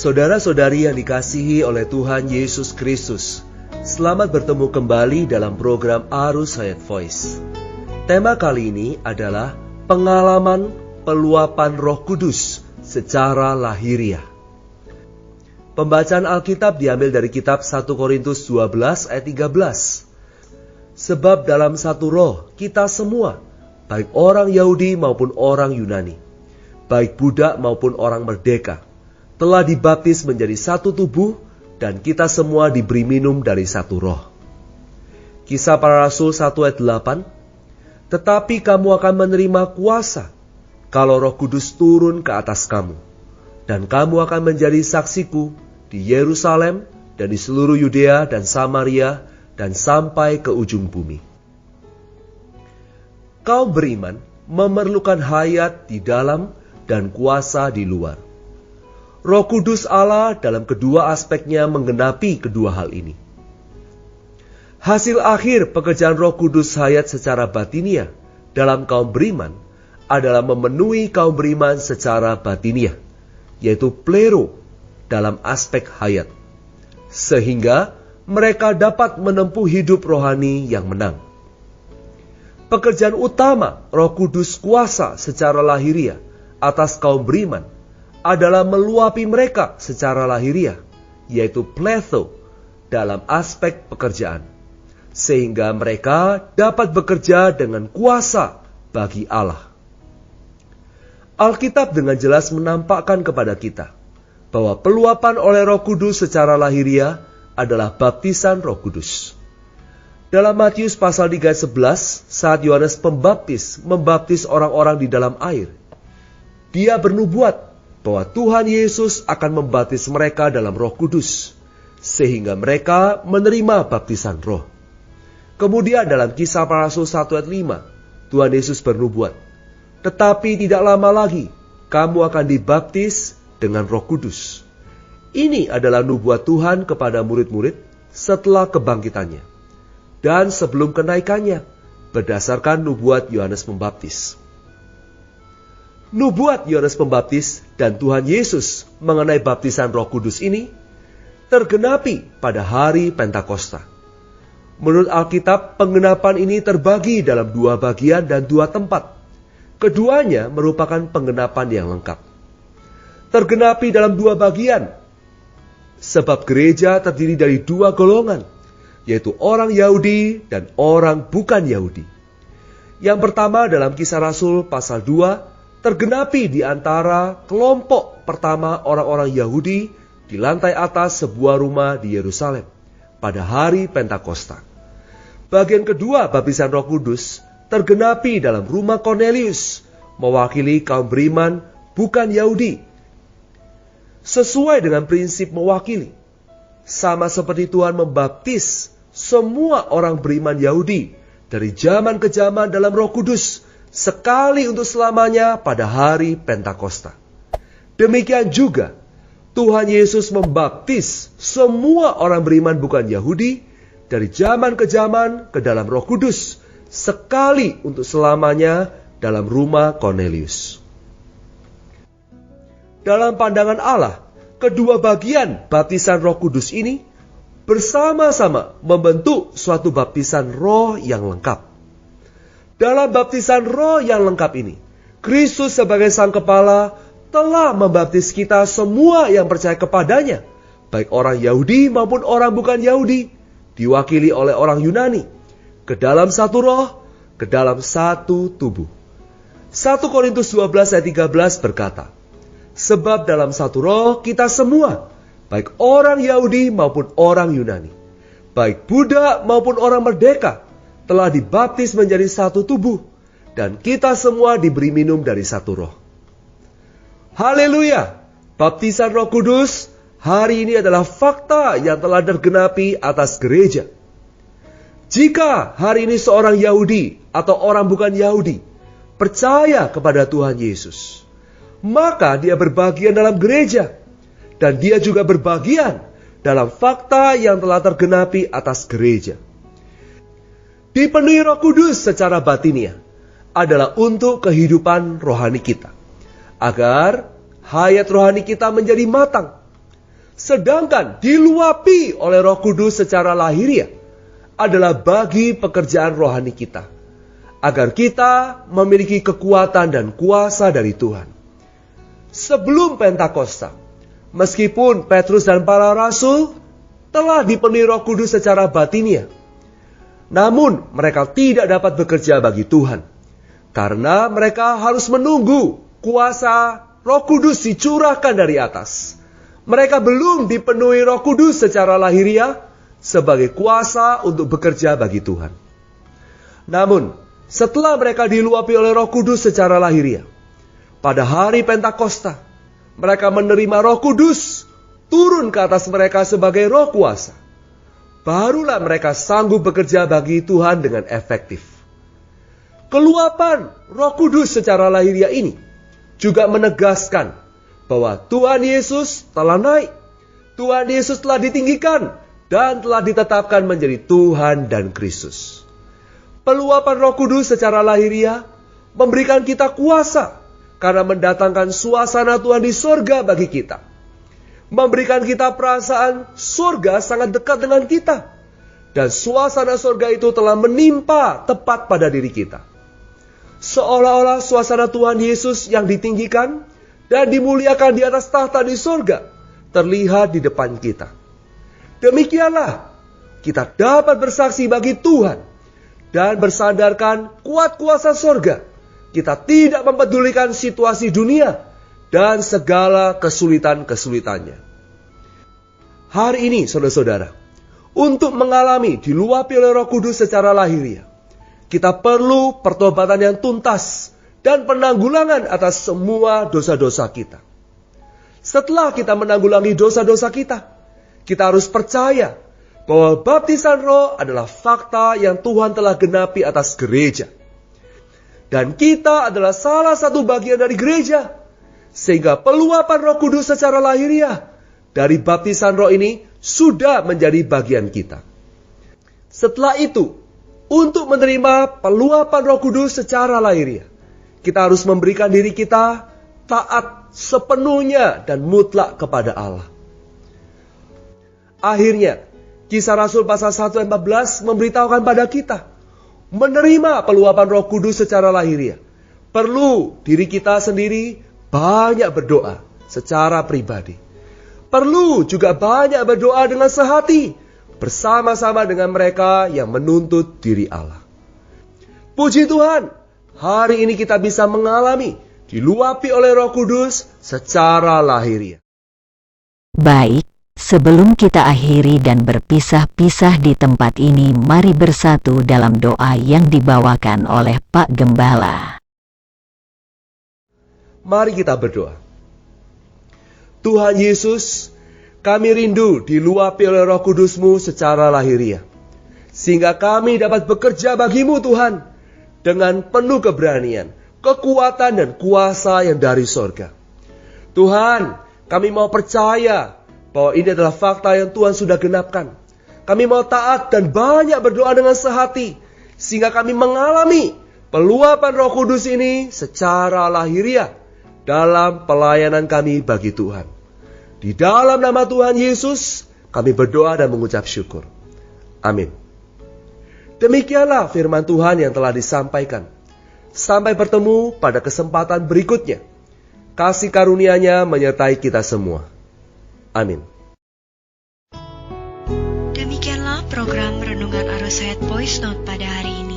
Saudara-saudari yang dikasihi oleh Tuhan Yesus Kristus, selamat bertemu kembali dalam program Arus Hayat Voice. Tema kali ini adalah pengalaman peluapan Roh Kudus secara lahiriah. Pembacaan Alkitab diambil dari kitab 1 Korintus 12 ayat 13. Sebab dalam satu roh kita semua, baik orang Yahudi maupun orang Yunani, baik budak maupun orang merdeka, telah dibaptis menjadi satu tubuh, dan kita semua diberi minum dari satu roh. Kisah Para Rasul 1 ayat 8. Tetapi kamu akan menerima kuasa kalau Roh Kudus turun ke atas kamu, dan kamu akan menjadi saksiku di Yerusalem dan di seluruh Yudea dan Samaria dan sampai ke ujung bumi. Kaum beriman memerlukan hayat di dalam dan kuasa di luar. Roh Kudus Allah dalam kedua aspeknya menggenapi kedua hal ini. Hasil akhir pekerjaan Roh Kudus hayat secara batiniah dalam kaum beriman adalah memenuhi kaum beriman secara batiniah, yaitu plero dalam aspek hayat, sehingga mereka dapat menempuh hidup rohani yang menang. Pekerjaan utama Roh Kudus kuasa secara lahiriah atas kaum beriman adalah meluapi mereka secara lahiriah, yaitu pletho dalam aspek pekerjaan, sehingga mereka dapat bekerja dengan kuasa bagi Allah. Alkitab dengan jelas menampakkan kepada kita bahwa peluapan oleh Roh Kudus secara lahiriah adalah baptisan Roh Kudus. Dalam Matius pasal 3 ayat 11, saat Yohanes Pembaptis membaptis orang-orang di dalam air, dia bernubuat bahwa Tuhan Yesus akan membaptis mereka dalam Roh Kudus, sehingga mereka menerima baptisan roh. Kemudian dalam Kisah Para Rasul 1 ayat 5, Tuhan Yesus bernubuat, tetapi tidak lama lagi kamu akan dibaptis dengan Roh Kudus. Ini adalah nubuat Tuhan kepada murid-murid setelah kebangkitannya dan sebelum kenaikannya, berdasarkan nubuat Yohanes Pembaptis. Nubuat Yohanes Pembaptis dan Tuhan Yesus mengenai baptisan Roh Kudus ini tergenapi pada hari Pentakosta. Menurut Alkitab, penggenapan ini terbagi dalam dua bagian dan dua tempat. Keduanya merupakan penggenapan yang lengkap. Tergenapi dalam dua bagian, sebab gereja terdiri dari dua golongan, yaitu orang Yahudi dan orang bukan Yahudi. Yang pertama dalam Kisah Rasul pasal 2, tergenapi di antara kelompok pertama orang-orang Yahudi di lantai atas sebuah rumah di Yerusalem pada hari Pentakosta. Bagian kedua baptisan Roh Kudus tergenapi dalam rumah Cornelius, mewakili kaum beriman bukan Yahudi. Sesuai dengan prinsip mewakili, sama seperti Tuhan membaptis semua orang beriman Yahudi dari zaman ke zaman dalam Roh Kudus, sekali untuk selamanya pada hari Pentakosta. Demikian juga Tuhan Yesus membaptis semua orang beriman bukan Yahudi dari zaman ke dalam Roh Kudus, sekali untuk selamanya dalam rumah Cornelius. Dalam pandangan Allah, kedua bagian baptisan Roh Kudus ini bersama-sama membentuk suatu baptisan roh yang lengkap. Dalam baptisan roh yang lengkap ini, Kristus sebagai sang kepala telah membaptis kita semua yang percaya kepadanya, baik orang Yahudi maupun orang bukan Yahudi, diwakili oleh orang Yunani, ke dalam satu roh, ke dalam satu tubuh. 1 Korintus 12 ayat 13 berkata, sebab dalam satu roh kita semua, baik orang Yahudi maupun orang Yunani, baik budak maupun orang merdeka, telah dibaptis menjadi satu tubuh, dan kita semua diberi minum dari satu roh. Haleluya! Baptisan Roh Kudus hari ini adalah fakta yang telah tergenapi atas gereja. Jika hari ini seorang Yahudi atau orang bukan Yahudi percaya kepada Tuhan Yesus, maka dia berbagian dalam gereja, dan dia juga berbagian dalam fakta yang telah tergenapi atas gereja. Dipenuhi Roh Kudus secara batiniah adalah untuk kehidupan rohani kita, agar hayat rohani kita menjadi matang, Sedangkan diluapi oleh Roh Kudus secara lahiriah adalah bagi pekerjaan rohani kita, agar kita memiliki kekuatan dan kuasa dari Tuhan. Sebelum Pentakosta, meskipun Petrus dan para rasul telah dipenuhi Roh Kudus secara batiniah, namun mereka tidak dapat bekerja bagi Tuhan, karena mereka harus menunggu kuasa Roh Kudus dicurahkan dari atas. Mereka belum dipenuhi Roh Kudus secara lahiriah sebagai kuasa untuk bekerja bagi Tuhan. Namun, setelah mereka diluapi oleh Roh Kudus secara lahiriah, pada hari Pentakosta, mereka menerima Roh Kudus turun ke atas mereka sebagai roh kuasa. Barulah mereka sanggup bekerja bagi Tuhan dengan efektif. Keluapan Roh Kudus secara lahiriah ini juga menegaskan bahwa Tuhan Yesus telah naik, Tuhan Yesus telah ditinggikan, dan telah ditetapkan menjadi Tuhan dan Kristus. Peluapan Roh Kudus secara lahiriah memberikan kita kuasa karena mendatangkan suasana Tuhan di sorga bagi kita. Memberikan kita perasaan surga sangat dekat dengan kita. Dan suasana surga itu telah menimpa tepat pada diri kita. Seolah-olah suasana Tuhan Yesus yang ditinggikan dan dimuliakan di atas tahta di surga terlihat di depan kita. Demikianlah kita dapat bersaksi bagi Tuhan dan bersandarkan kuat kuasa surga. Kita tidak mempedulikan situasi dunia dan segala kesulitan-kesulitannya. Hari ini, saudara-saudara, untuk mengalami diluapi oleh Roh Kudus secara lahiriah, kita perlu pertobatan yang tuntas dan penanggulangan atas semua dosa-dosa kita. Setelah kita menanggulangi dosa-dosa kita harus percaya bahwa baptisan Roh adalah fakta yang Tuhan telah genapi atas gereja. Dan kita adalah salah satu bagian dari gereja. Sehingga peluapan Roh Kudus secara lahiriah dari baptisan Roh ini sudah menjadi bagian kita. Setelah itu, untuk menerima peluapan Roh Kudus secara lahiriah, kita harus memberikan diri kita taat sepenuhnya dan mutlak kepada Allah. Akhirnya, Kisah Rasul pasal 1 ayat 14 memberitahukan pada kita, menerima peluapan Roh Kudus secara lahiriah perlu diri kita sendiri banyak berdoa secara pribadi. Perlu juga banyak berdoa dengan sehati bersama-sama dengan mereka yang menuntut diri Allah. Puji Tuhan, hari ini kita bisa mengalami diluapi oleh Roh Kudus secara lahiriah. Baik, sebelum kita akhiri dan berpisah-pisah di tempat ini, mari bersatu dalam doa yang dibawakan oleh Pak Gembala. Mari kita berdoa. Tuhan Yesus, kami rindu diluapi oleh Roh Kudus-Mu secara lahiriah, sehingga kami dapat bekerja bagi-Mu Tuhan, dengan penuh keberanian, kekuatan dan kuasa yang dari sorga. Tuhan, kami mau percaya bahwa ini adalah fakta yang Tuhan sudah genapkan. Kami mau taat dan banyak berdoa dengan sehati, sehingga kami mengalami peluapan Roh Kudus ini secara lahiriah dalam pelayanan kami bagi Tuhan. Di dalam nama Tuhan Yesus, kami berdoa dan mengucap syukur. Amin. Demikianlah firman Tuhan yang telah disampaikan. Sampai bertemu pada kesempatan berikutnya. Kasih karunia-Nya menyertai kita semua. Amin. Demikianlah program Renungan Arus Hayat Voice Note pada hari ini.